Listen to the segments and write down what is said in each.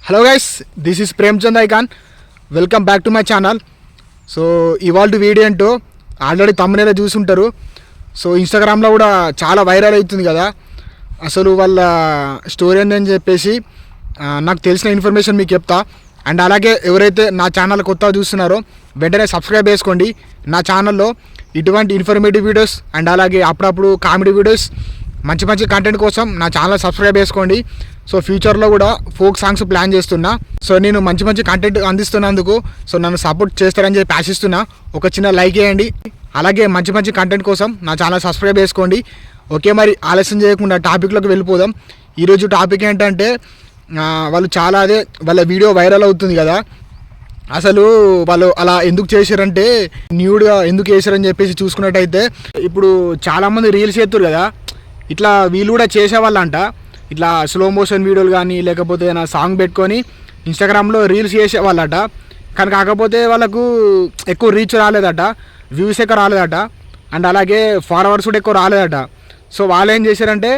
Hello guys, this is Premchand icon. Welcome back to my channel. So ఇవాళ video ఏంటో already తమ్మునేలా చూసుంటారు. So ఇన్స్టాగ్రామ్లో కూడా చాలా వైరల్ అవుతుంది కదా. అసలు వాళ్ళ స్టోరీ ఏందని చెప్పేసి నాకు తెలిసిన ఇన్ఫర్మేషన్ మీకు చెప్తా. అండ్ అలాగే ఎవరైతే నా ఛానల్ కొత్తగా చూస్తున్నారో వెంటనే సబ్స్క్రైబ్ చేసుకోండి. నా ఛానల్లో ఇటువంటి ఇన్ఫర్మేటివ్ వీడియోస్ అండ్ అలాగే అప్పుడప్పుడు కామెడీ వీడియోస్, మంచి మంచి కంటెంట్ కోసం నా ఛానల్ సబ్స్క్రైబ్ చేసుకోండి. సో ఫ్యూచర్లో కూడా ఫోక్ సాంగ్స్ ప్లాన్ చేస్తున్నా. సో నేను మంచి మంచి కంటెంట్ అందిస్తున్నందుకు సో నన్ను సపోర్ట్ చేస్తారని చెప్పి ఆశిస్తున్నా. ఒక చిన్న లైక్ చేయండి. అలాగే మంచి మంచి కంటెంట్ కోసం నా ఛానల్ సబ్స్క్రైబ్ చేసుకోండి. ఓకే, మరి ఆలస్యం చేయకుండా టాపిక్లోకి వెళ్ళిపోదాం. ఈరోజు టాపిక్ ఏంటంటే వాళ్ళు చాలా వాళ్ళ వీడియో వైరల్ అవుతుంది కదా. అసలు వాళ్ళు అలా ఎందుకు చేశారంటే న్యూడ్గా ఎందుకు చేశారని చెప్పేసి చూసుకున్నట్టయితే ఇప్పుడు చాలామంది రీల్స్ చేస్తారు కదా. ఇట్లా వీళ్ళు కూడా చేసేవాళ్ళంట. ఇట్లా స్లో మోషన్ వీడియోలు కానీ లేకపోతే ఏదైనా సాంగ్ పెట్టుకొని ఇన్స్టాగ్రామ్లో రీల్స్ చేసేవాళ్ళట. కానీ కాకపోతే వాళ్ళకు ఎక్కువ రీచ్ రాలేదట, వ్యూస్ ఎక్కువ రాలేదట, అండ్ అలాగే ఫాలోవర్స్ కూడా ఎక్కువ రాలేదట. సో వాళ్ళు ఏం చేశారంటే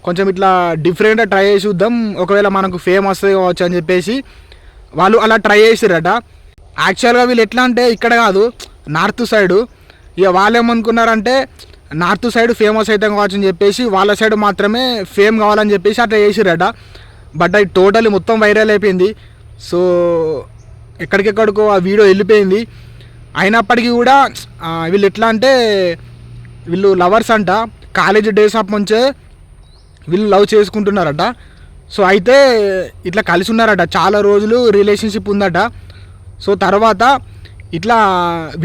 కొంచెం ఇట్లా డిఫరెంట్గా ట్రై చేసి చూద్దాం, ఒకవేళ మనకు ఫేమ్ వస్తుంది కావచ్చు అని చెప్పేసి వాళ్ళు అలా ట్రై చేసారట. యాక్చువల్గా వీళ్ళు ఎట్లా అంటే ఇక్కడ కాదు, నార్త్ సైడు. ఇక వాళ్ళు ఏమనుకున్నారంటే నార్త్ సైడ్ ఫేమస్ అవుతాం కావచ్చు అని చెప్పేసి వాళ్ళ సైడ్ మాత్రమే ఫేమ్ కావాలని చెప్పేసి అట్లా చేసిరట. బట్ అది టోటల్లీ మొత్తం వైరల్ అయిపోయింది. సో ఎక్కడికెక్కడికో ఆ వీడియో వెళ్ళిపోయింది. అయినప్పటికీ కూడా వీళ్ళు ఎట్లా అంటే వీళ్ళు లవర్స్ అంట. కాలేజ్ డేస్ ఆఫ్ నుంచే వీళ్ళు లవ్ చేసుకుంటున్నారట. సో అయితే ఇట్లా కలిసి ఉన్నారట, చాలా రోజులు రిలేషన్షిప్ ఉందట. సో తర్వాత ఇట్లా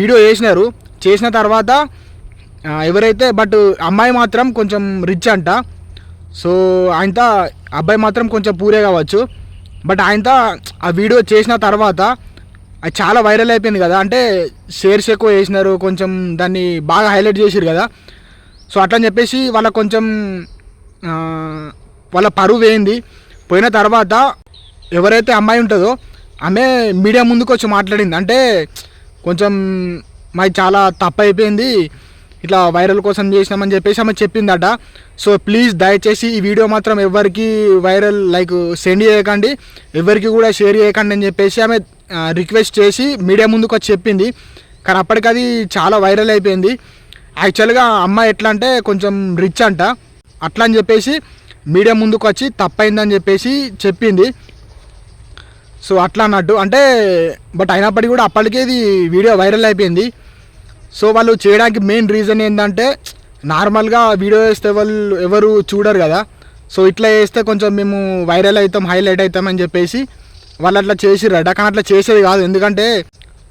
వీడియో చేసిన తర్వాత ఎవరైతే బట్ అమ్మాయి మాత్రం కొంచెం రిచ్ అంట. సో ఆయనతో అబ్బాయి మాత్రం కొంచెం పూరే కావచ్చు. బట్ ఆయనతో ఆ వీడియో చేసిన తర్వాత అది చాలా వైరల్ అయిపోయింది కదా. అంటే షేర్స్ ఎక్కువ చేసినారు, కొంచెం దాన్ని బాగా హైలైట్ చేసారు కదా. సో అట్లా అని చెప్పేసి వాళ్ళ కొంచెం వాళ్ళ పరువు పోయిన తర్వాత ఎవరైతే అమ్మాయి ఉంటుందో ఆమె మీడియా ముందుకు వచ్చి మాట్లాడింది. అంటే కొంచెం మాది చాలా తప్పు అయిపోయింది, ఇట్లా వైరల్ కోసం చేసినామని చెప్పేసి ఆమె చెప్పిందట. సో ప్లీజ్ దయచేసి ఈ వీడియో మాత్రం ఎవరికి వైరల్ సెండ్ చేయకండి, ఎవరికి కూడా షేర్ చేయకండి అని చెప్పేసి ఆమె రిక్వెస్ట్ చేసి మీడియా ముందుకు వచ్చి చెప్పింది. కానీ అప్పటికి అది చాలా వైరల్ అయిపోయింది. యాక్చువల్గా అమ్మాయి ఎట్లా అంటే కొంచెం రిచ్ అంట. అట్లా అని చెప్పేసి మీడియా ముందుకు వచ్చి తప్పైందని చెప్పేసి చెప్పింది. సో అట్లా అన్నట్టు అంటే బట్ అయినప్పటికీ కూడా అప్పటికే ఇది వీడియో వైరల్ అయిపోయింది. సో వాళ్ళు చేయడానికి మెయిన్ రీజన్ ఏంటంటే నార్మల్గా వీడియో వేస్తే వాళ్ళు ఎవరు చూడరు కదా. సో ఇట్లా వేస్తే కొంచెం మేము వైరల్ అవుతాం, హైలైట్ అవుతాం అని చెప్పేసి వాళ్ళు అట్లా చేసిరట. కానీ అట్లా చేసేది కాదు, ఎందుకంటే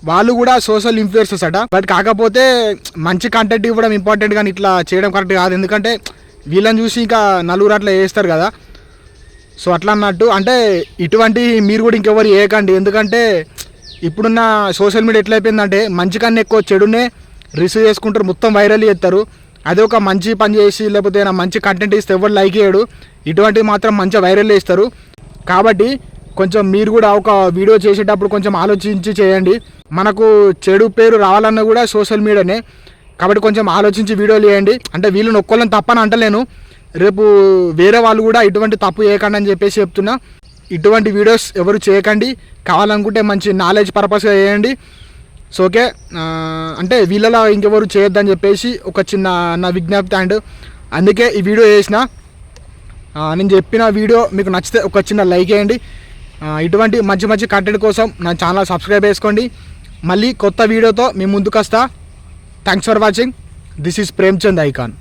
వాళ్ళు కూడా సోషల్ ఇన్ఫ్లుయెన్సర్స్ అట. బట్ కాకపోతే మంచి కంటెంట్ ఇవ్వడం ఇంపార్టెంట్, కానీ ఇట్లా చేయడం కరెక్ట్ కాదు. ఎందుకంటే వీళ్ళని చూసి ఇంకా నలుగురు అట్లా చేస్తారు కదా. సో అట్లా అన్నట్టు అంటే ఇటువంటి మీరు కూడా ఇంకెవరు చేయకండి. ఎందుకంటే ఇప్పుడున్న సోషల్ మీడియా ఎట్లా అయిపోయిందంటే మంచి కన్నా ఎక్కువ చెడునే రిసీవ్ చేసుకుంటారు, మొత్తం వైరల్ చేస్తారు. అదే ఒక మంచి పని చేసి లేకపోతే మంచి కంటెంట్ ఇస్తే ఎవరు లైక్ చేయడు, ఇటువంటివి మాత్రం మంచిగా వైరల్ చేస్తారు. కాబట్టి కొంచెం మీరు కూడా ఒక వీడియో చేసేటప్పుడు కొంచెం ఆలోచించి చేయండి. మనకు చెడు పేరు రావాలన్నా కూడా సోషల్ మీడియానే, కాబట్టి కొంచెం ఆలోచించి వీడియోలు చేయండి. అంటే వీళ్ళని ఒక్కళ్ళని తప్పని అంటలేను, రేపు వేరే వాళ్ళు కూడా ఇటువంటి తప్పు చేయకండి అని చెప్పేసి చెప్తున్నా. ఇటువంటి వీడియోస్ ఎవరు చేయకండి, కావాలనుకుంటే మంచి నాలెడ్జ్ పర్పస్గా చేయండి. సో ఓకే, అంటే వీళ్ళలా ఇంకెవరు చేయొద్దని చెప్పేసి ఒక చిన్న నా విజ్ఞప్తి. అండ్ అందుకే ఈ వీడియో చేసిన. నేను చెప్పిన వీడియో మీకు నచ్చితే ఒక చిన్న లైక్ చేయండి. ఇటువంటి మంచి మంచి కంటెంట్ కోసం నా ఛానల్ సబ్స్క్రైబ్ చేసుకోండి. మళ్ళీ కొత్త వీడియోతో మీ ముందుకు వస్తా. Thanks for watching. This is Premchand icon.